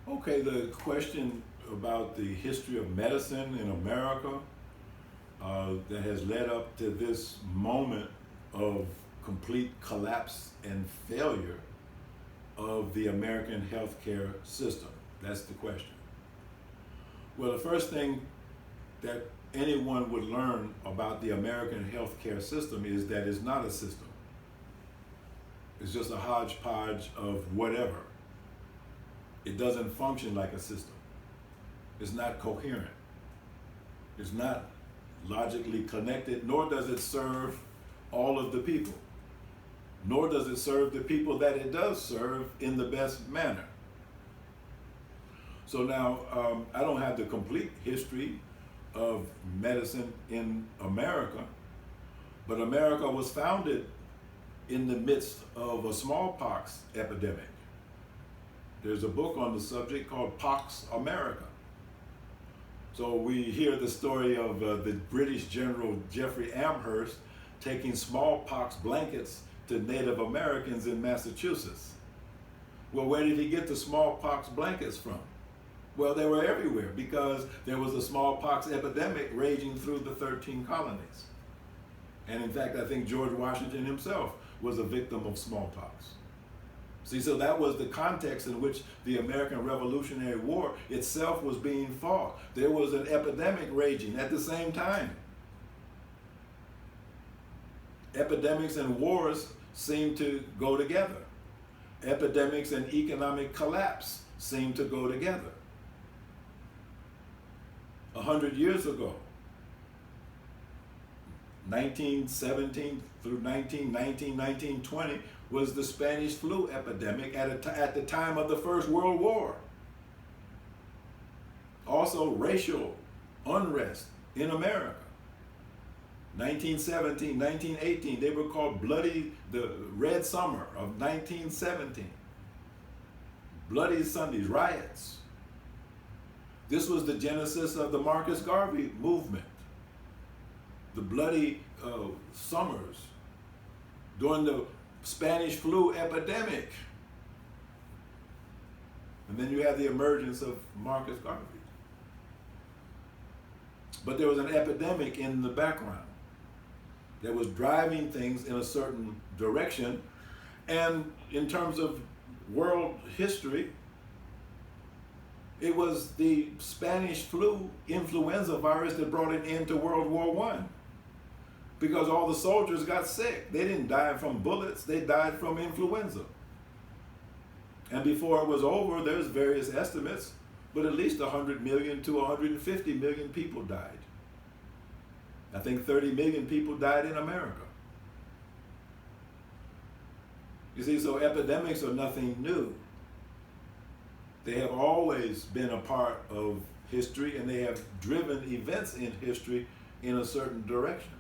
Okay, the question about the history of medicine in America that has led up to this moment of complete collapse and failure of the American healthcare system. That's the question. Well, the first thing that anyone would learn about the American healthcare system is that it's not a system. It's just a hodgepodge of whatever. It doesn't function like a system. It's not coherent. It's not logically connected, nor does it serve all of the people. Nor does it serve the people that it does serve in the best manner. So now, I don't have the complete history of medicine in America, but America was founded in the midst of a smallpox epidemic. There's a book on the subject called Pox America. So we hear the story of the British General Jeffrey Amherst taking smallpox blankets to Native Americans in Massachusetts. Well, where did he get the smallpox blankets from? Well, they were everywhere because there was a smallpox epidemic raging through the 13 colonies. And in fact, I think George Washington himself was a victim of smallpox. See, so that was the context in which the American Revolutionary War itself was being fought. There was an epidemic raging at the same time. Epidemics and wars seem to go together. Epidemics and economic collapse seem to go together. 100 years ago, 1917 through 1919, 1920, was the Spanish Flu Epidemic at the time of the First World War. Also, racial unrest in America. 1917, 1918, they were called the Red Summer of 1917. Bloody Sundays, riots. This was the genesis of the Marcus Garvey movement. The bloody summers during the Spanish Flu Epidemic. And then you have the emergence of Marcus Garvey. But there was an epidemic in the background that was driving things in a certain direction. And in terms of world history, it was the Spanish flu influenza virus that brought an end to World War I. Because all the soldiers got sick. They didn't die from bullets, they died from influenza. And before it was over, there's various estimates, but at least 100 million to 150 million people died. I think 30 million people died in America. You see, so epidemics are nothing new. They have always been a part of history, and they have driven events in history in a certain direction.